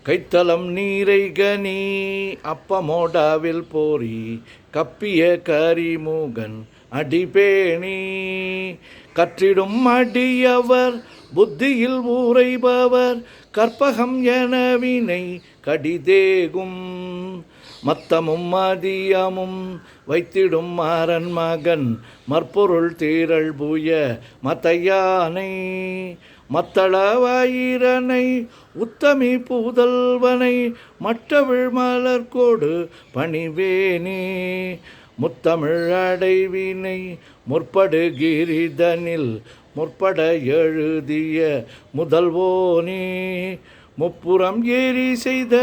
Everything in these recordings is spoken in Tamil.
கைத்தலம் நீரை கனி அப்பமோடாவில் போரி கப்பிய கரிமூகன் அடிபேணி கற்றிடும் அடியவர் புத்தியில் ஊரைபவர் கற்பகம் என வினை கடிதேகும் மத்தமும் மதியமும் வைத்திடும் மாறன் மகன் மற்பொருள் தீரள் பூய மத்தையானை மத்தளவாயிரனை உத்தமி பூதல்வனை மற்றவிழ் மலர்கோடு பணிவேனே முத்தமிழ் அடைவினை முற்படுகிரிதனில் முற்பட எழுதிய முதல்வோனே முப்புறம் ஏறி செய்த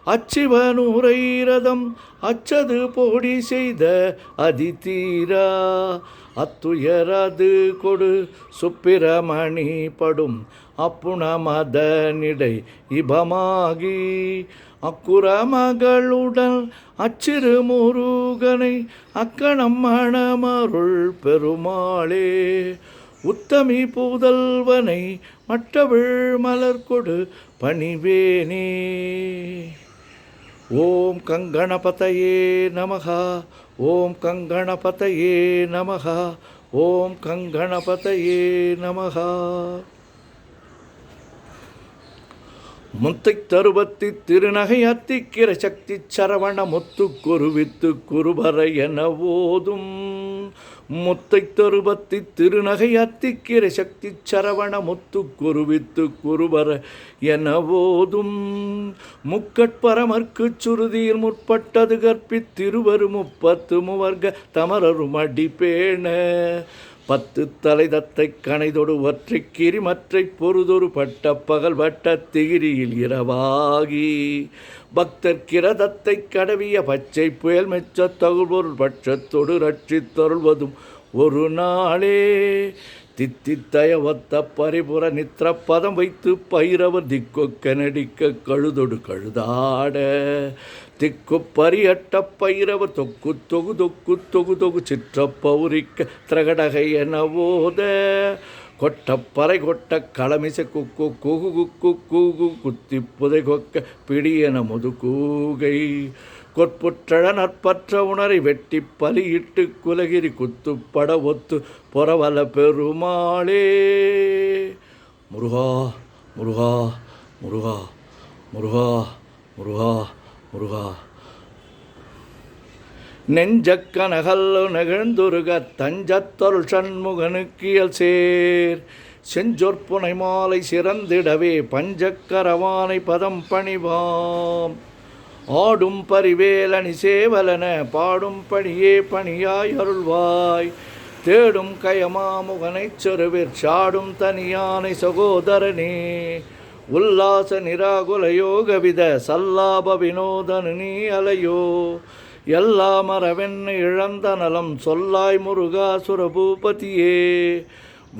அச்சிவனூரை ரதம் அச்சது போடி செய்த அதிதீரா அத்துயரது கொடு சுப்பிரமணி படும் அப்புணமதனிடை இபமாகி அக்குற மகளுடன் அச்சிறு முருகனை அக்கணம் மணமருள் பெருமாளே உத்தமி பூதல்வனை மற்றவிழ் மலர்கொடு பணிவேனே. ஓம் கங்கணபதயே நமஹ. ஓம் கங்கணபதயே நமஹ. ஓம் கங்கணபதயே நமஹ. முத்தை தருபத்தி திருநகை அத்திக்கிற சக்தி சரவண முத்து குருவித்து குருபர என ஓதும் முத்தை தருபத்தி திருநகை அத்திக்கிற சக்தி சரவண முத்து குருவித்து குருபர என ஓதும் முக்கட்பரமர்க்கு சுருதியில் முற்பட்டது கற்பித்திருவரு முப்பத்து மூவர்க தமரரும் அடிப்பேண பத்து தலை தத்தை கணைதொடு ஒற்றை கிரி மற்றை பொறுதொரு பட்ட பகல் வட்ட திகிரியில் இரவாகி பக்தர் கிரதத்தை கடவிய பச்சை புயல் மெச்ச தகுபொருள் பட்சத்தொடு ரட்சித் தருள்வதும் ஒரு நாளே தித்தித்தய ஒத்த பரிபுற நித்திர பதம் வைத்து பைரவர் திக்கொக்க நடிக்க கழுதொடு கழுதாட திக்கு பரியட்ட பைரவர் தொக்கு தொகு தொக்கு தொகு தொகு சிற்ற பௌரிக்க திரகடகை என ஓத கொட்டப்பறை கொட்ட களமிசை குக்கு குகு குக்கு கூகு குத்தி புதை கொக்க பிடியென முது கூகை கொற்புற்றழ நற்பற்ற உணரை வெட்டி பலியிட்டு குலகிரி குத்துப்பட ஒத்து பொறவல பெருமாளே. முருகா முருகா முருகா முருகா முருகா முருகா. நெஞ்சக்கனகல்லு நெகிழ்ந்துருக தஞ்சத்தருள் சண்முகனுக்கியல் சேர் செஞ்சொற்புனை மாலை சிறந்திடவே பஞ்சக்கரவானை பதம் பணிவாம் ஆடும் பரிவேலனி சேவலன பாடும் பணியே பணியாய் அருள்வாய் தேடும் கயமாமுகனைச் சொருவிற் சாடும் தனியானை சகோதரனே உல்லாச நிராகுல யோகவித சல்லாப வினோதனு நீ அலையோ எல்லா மரவென்னை இழந்த நலம் சொல்லாய் முருகா சுரபூபதியே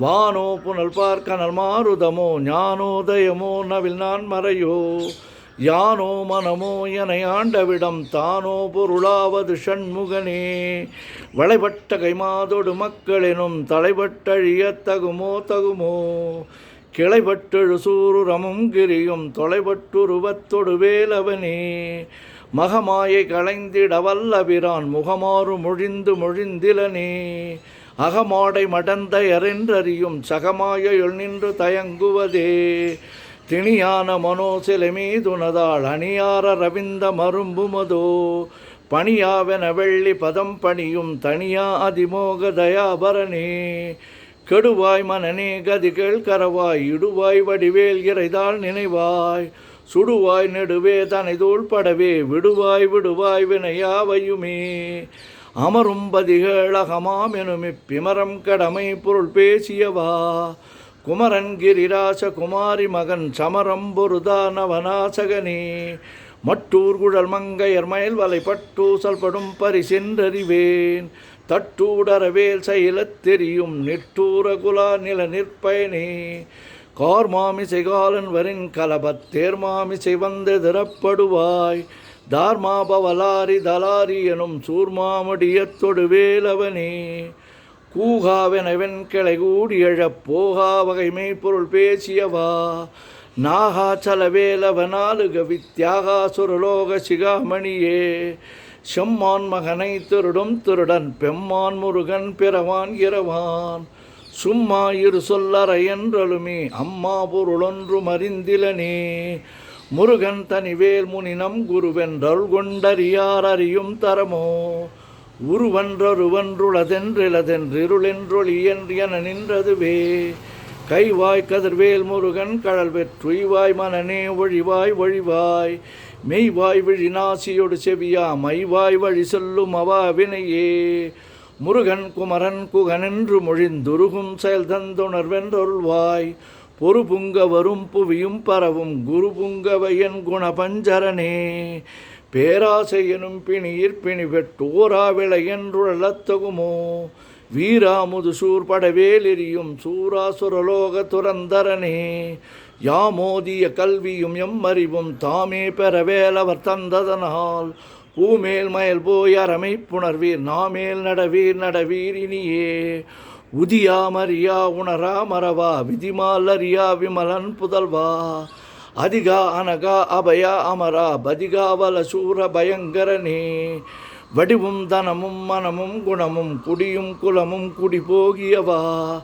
வானோ புனல் பார்க்கனல் மாருதமோ ஞானோதயமோ நவில் நான் மறையோ யானோ மனமோ என ஆண்டவிடம் தானோ பொருளாவது ஷண்முகனே வளைபட்ட கைமாதொடு மக்களெனும் தலைபட்டழிய தகுமோ தகுமோ கிளைபட்டெழு சூருரமும் கிரியும் தொலைபட்டுருவத்தொடு வேலவனே மகமாயை களைந்திட வல்லபிரான் முகமாறு மொழிந்து மொழிந்திலனே அகமாடை மடந்தையரென்றறியும் சகமாயொள் நின்று தயங்குவதே திணியான மனோசிலை மீதுனதாள் அணியார ரவிந்த மரும்புமதோ பணியாவென வெள்ளி பதம் பணியும் தனியா அதிமோக தயாபரணே கெடுவாய் மனநே கதிகள் கரவாய் இடுவாய் வடிவேல் இறைதாள் நினைவாய் சுடுவாய் நெடுவே தனை தோள்படவே விடுவாய் விடுவாய் வினையாவையுமே அமரும் பதிகளகமாம் எனும் இப்பிமரம் கடமை பொருள் பேசியவா குமரன் கிரிராச குமாரி மகன் சமரம் பொருதானவனாசகனே மட்டூர் குழல் மங்கையர் மயில் வலை பட்டூசல் படும் பரிசென்றறிவேன் தட்டூடரவேல் செயலத் தெரியும் நிட்டூர குலா நில நிற்பயனே கார்மாமிசை காலன் வரின் கலபத் தேர்மாமிசை வந்து திறப்படுவாய் தார்மாபவலாரி தலாரி எனும் சூர்மாமடியத்தொடு வேலவனே கூகாவெனவென் கிளை கூடி எழப் போகா வகைமை பொருள் பேசியவா நாகாச்சலவேலவனாலுக வித்யாகாசுரலோக சிகாமணியே செம்மான் மகனை திருடும் திருடன் பெம்மான் முருகன் பிறவான் இரவான் சும்மா இரு சொல்லற என்றலுமே அம்மா பொருளொன்றும் அறிந்திலனே முருகன் தனிவேல் முனினம் குருவென்றல் கொண்டறியார் அறியும் தரமோ உருவன்றொருவன்றுளதென்றிலதென்றிருளென்றொளி என நின்றதுவே கைவாய் கதிர்வேல் முருகன் கடல் வெற்றுய்வாய் மனநே ஒழிவாய் ஒழிவாய் மெய்வாய் விழி நாசியொடு செவியா மைவாய் வழி சொல்லும் அவாவினையே முருகன் குமரன் குகனென்று மொழிந்துருகும் செயல் தந்துணர்வென்றொருள்வாய் பொறுபுங்க வரும் புவியும் பரவும் குரு புங்கவையன் குணபஞ்சரனே பேராசை எனும் பிணியிற் பிணி வெட்டோரா விளை என்றுழலத்தகுமோ வீராமுது சூர்படவேலெரியும் சூராசுரலோக துரந்தரனே யாமோதிய கல்வியும் எம்மறிவும் தாமே பெறவேலவர் தந்ததனால் பூமேல் மயல் போய் அறமை புணர்வீர் நாமேல் நடவீர் இனியே உதியாமறியா உணரா மறவா விதிமால் அறியா விமலன் புதல்வா அதிகா அனகா அபயா அமரா பதிகாவல சூர பயங்கரனே வடிவும் தனமும் மனமும் குணமும் குடியும் குலமும் குடி போகியவா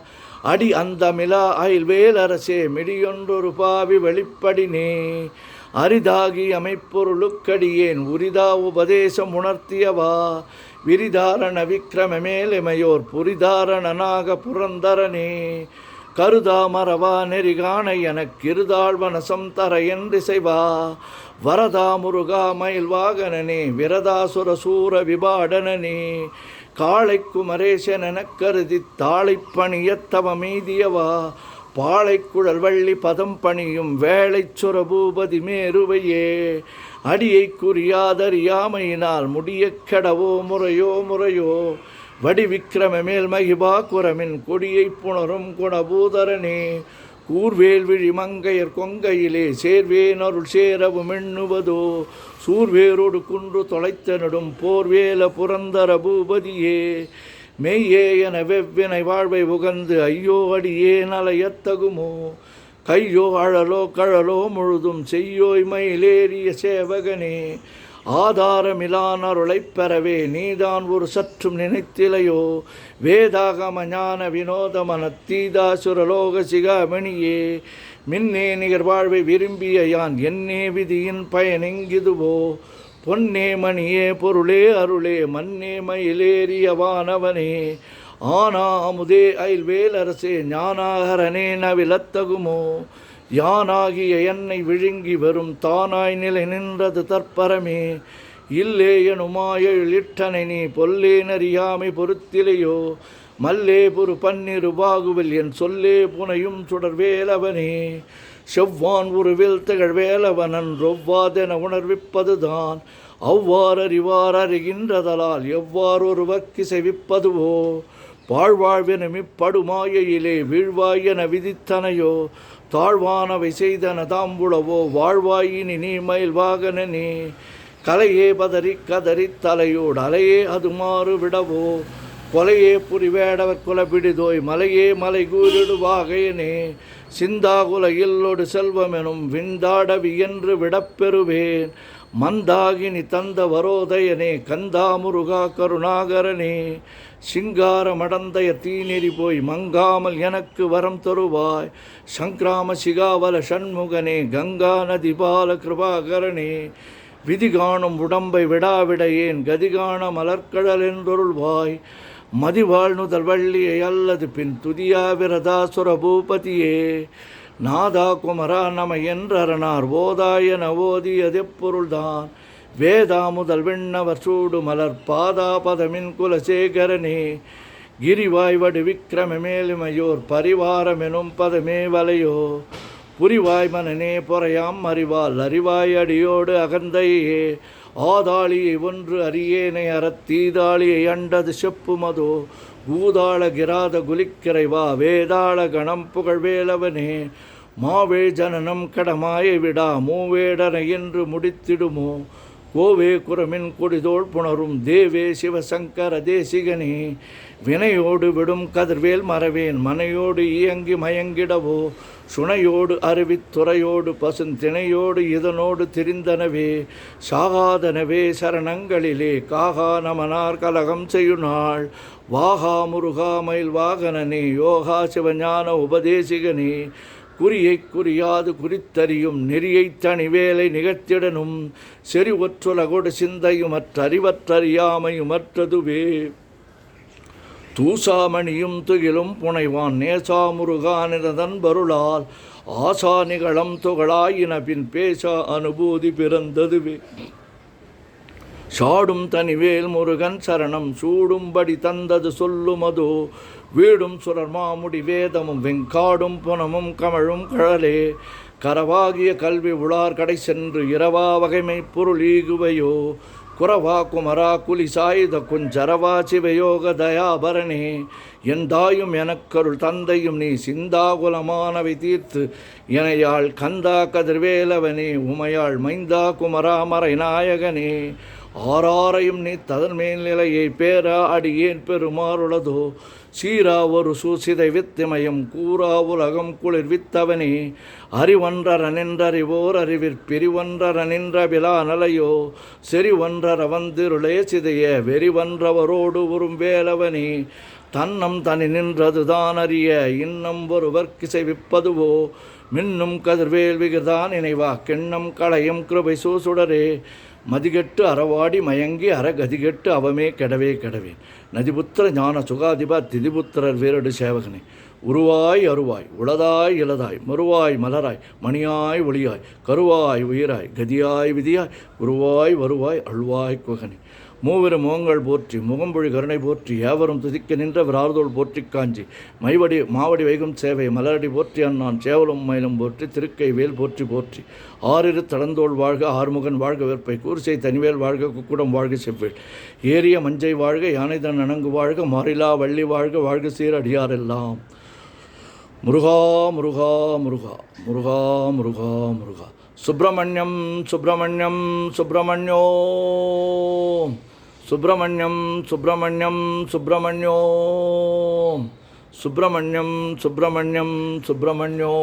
அடி அந்தமிலா அயில்வேலரசே மிடியொன்றொரு பாவி வெளிப்படினே அரிதாகி அமைப்பொருளுக்கடியேன் உரிதா உபதேசம் உணர்த்தியவா விரிதாரண விக்ரமமேலெமையோர் புரிதாரணனாக புரந்தரனே கருதா மரவா நெறிகாண எனக்கிருதாழ்வனசம் தர என்றிசைவா வரதா முருகா மயில் வாகனனே விரதாசுர சூர விபாடனனே காளை குமரேசனெனக் கருதி தாளைப்பணியத்தவ மீதியவா பாளைக்குழல் வள்ளி பதம் பணியும் வேளைச்சுர பூபதி மேருவையே அடியை குறியாதறியாமையினால் முடிய கெடவோ முறையோ வடிவிக்கிரமமேல் மகிபா குரமின் கொடியை புணரும் குணபூதரனே கூர்வேல் விழி மங்கையர் கொங்கையிலே சேர்வேன் அருள் சேரவும் எண்ணுவதோ சூர்வேரோடு குன்று தொலைத்தனிடும் போர்வேல புரந்தர பூபதியே மெய்யே என வெவ்வினை வாழ்வை உகந்து ஐயோ அடியே நலையத்தகுமோ கையோ அழலோ கழலோ முழுதும் செய்யோய் மயிலேறிய சேவகனே ஆதாரமிலான் அருளைப் பெறவே நீதான் ஒரு சற்றும் நினைத்திலையோ வேதாகம ஞான வினோதமன தீதாசுரலோக சிகாமணியே மின்னே நிகர் வாழ்வை விரும்பிய யான் என்னே விதியின் பயனெங்கிதுவோ பொன்னே மணியே பொருளே அருளே மன்னே மயிலேறிய வானவனே ஆனா அமுதே அயில்வேலரசே ஞானாகரனே நவிலத்தகுமோ யானாகிய என்னை விழுங்கி வரும் தானாய் நிலை நின்றது தற்பரமே இல்லே எனுமாயிட்டனை நீ பொல்லே நறியாமை பொறுத்திலையோ மல்லே புரு பன்னிரு பாகுவில் என் சொல்லே புனையும் சுடர் வேலவனே செவ்வான் உருவில் திகழ் வேலவனன் ரொவ்வாதென உணர்விப்பதுதான் அவ்வாறறிவார் அறிகின்றதலால் எவ்வாறொரு வக்கி செவிப்பதுவோ வாழ்வாழ்வெனும் இப்படுமாயிலே வீழ்வாயென விதித்தனையோ தாழ்வானவை செய்தன தாம்புளவோ வாழ்வாயினி நீ மயில் வாகனனே கலையே பதறி கதறி தலையோடு அலையே அது மாறு விடவோ கொலையே புரிவேடவர் குலப்பிடிதோய் மலையே மலை கூறிடுவாகையனே சிந்தாகுல இல்லொடு செல்வமெனும் விந்தாடவி என்று விடப்பெறுவேன் மந்தாகினி தந்த வரோதயனே கந்தா முருகா கருணாகரனே சிங்கார மடந்தைய தீநெறி போய் மங்காமல் எனக்கு வரம் தருவாய் சங்கிராம சிகாவல ஷண்முகனே கங்கா நதி பால கிருபாகரனே விதி காணும் உடம்பை விடாவிடையேன் கதிகாண மலர்கடல் என்றொருள்வாய் மதிவாழ் நுதல் வள்ளியை அல்லது பின் துதியா விரதாசுர பூபதியே நாதா குமரா நம என்றரணார் ஓதாயன ஓதியதெப்பொருள்தான் வேதா முதல் விண்ணவர் சூடு மலர் பாதா பதமின் குலசேகரனே கிரிவாய் வடு விக்கிரம மேலுமையோர் பரிவாரமெனும் பதமே வலையோ புரிவாய் மனநே பொறையாம் அறிவால் அறிவாய் அடியோடு அகந்தையே ஆதாளியை ஒன்று அரியேனை அறத்தீதாளியை அண்டது செப்புமதோ பூதாள கிராத குலிக்கிறைவா வேதாள கணம் புகழ்வேலவனே மாவே ஜனனம் கடமாயை விடா மூவேடனை என்று முடித்திடுமோ கோவே குரமின் கொடிதோள் புணரும் தேவே சிவசங்கர தேசிகனே வினையோடு விடும் கதிர்வேல் மறவேன் மனையோடு இயங்கி மயங்கிடவோ சுனையோடு அருவித்துறையோடு பசுந்திணையோடு இதனோடு திரிந்தனவே சாகாதனவே சரணங்களிலே காகா நமனார் கலகம் செய்யுநாள் வாகா முருகா மயில் வாகனனே யோகா சிவஞான உபதேசிகனே குறியை குறியாது குறித்தறியும் நெறியைத் தனிவேலை நிகழ்த்திடனும் செறி ஒற்றுலகொடு சிந்தையுமற்றறிவற்றறியாமையுமற்றதுவே தூசாமணியும் துகிலும் புனைவான் நேசா முருகானிரதன் பருளால் ஆசா நிகழம் துகளாயின பின் பேசா அனுபூதி பிறந்ததுவே சாடும் தனிவேல் முருகன் சரணம் சூடும்படி தந்தது சொல்லுமதோ வீடும் சுரர் மாமுடி வேதமும் வெங்காடும் புனமும் கமழும் கழலே கரவாகிய கல்வி உளார் கடை சென்று இரவா வகைமை பொருள் ஈகுவையோ குரவா குமரா குலி சாயுத குஞ்சரவா சிவயோக தயாபரணே எந்தாயும் எனக்கருள் தந்தையும் நீ சிந்தாகுலமானவை தீர்த்து எனையாள் கந்தா கதிர்வேலவனே உமையாள் மைந்தா குமரா மறை நாயகனே ஆறாரையும் நீ ததன் மேல்நிலையை பேரா அடியேன் பெருமாறுளதோ சீரா ஒரு சூசிதை வித்திமயம் கூறா உலகம் குளிர் வித்தவனே அறிவொன்றர நின்றறிவோர் அறிவிற் பிரிவொன்றர நின்ற விழா நலையோ செறிவொன்றர வந்திருளே சிதைய வெறிவன்றவரோடு உறும் வேலவனே தன்னம் தனி நின்றதுதான் அறிய இன்னம் ஒருவர்க்கிசை விப்பதுவோ மின்னும் கதிர்வேல் விகிர்தான் நினைவா கிண்ணம் களையும் கிருபை சூசுடரே மதிகெட்டு அறவாடி மயங்கி அறகதிகெட்டு அவமே கெடவே கெடவே நதிபுத்திர ஞான சுகாதிபா திதிபுத்திரர் வேரடு சேவகனே உருவாய் அருவாய் உளதாய் இலதாய் மறுவாய் மலராய் மணியாய் ஒளியாய் கருவாய் உயிராய் கதியாய் விதியாய் உருவாய் வருவாய் அழுவாய் குகனே மூவரும் மோங்கள் போற்றி முகம்பொழி கருணை போற்றி ஏவரும் துதிக்க நின்ற விரார்தோள் போற்றி காஞ்சி மாவடி வைகும் சேவை மலரடி போற்றி அண்ணான் சேவலும் மயிலும் போற்றி திருக்கை வேல் போற்றி போற்றி ஆறிரு தடந்தோள் வாழ்க ஆறுமுகன் வாழ்க வெற்பை கூர்சை தனிவேல் வாழ்க குக்குடம் வாழ்க செவ்வேல் ஏரிய மஞ்சை வாழ்க யானைதன் அணங்கு வாழ்க மாறிலா வள்ளி வாழ்க வாழ்க சீர் அடியாரெல்லாம் முருகா முருகா முருகா முருகா முருகா முருகா சுப்பிரமணியம் சுப்பிரமணியம் சுப்பிரமணியோ சுப்பிரமணியம் சுப்பிரமணியம் சுப்பிரமணியோ சுப்பிரமணியம் சுப்பிரமணியம் சுப்பிரமணியோ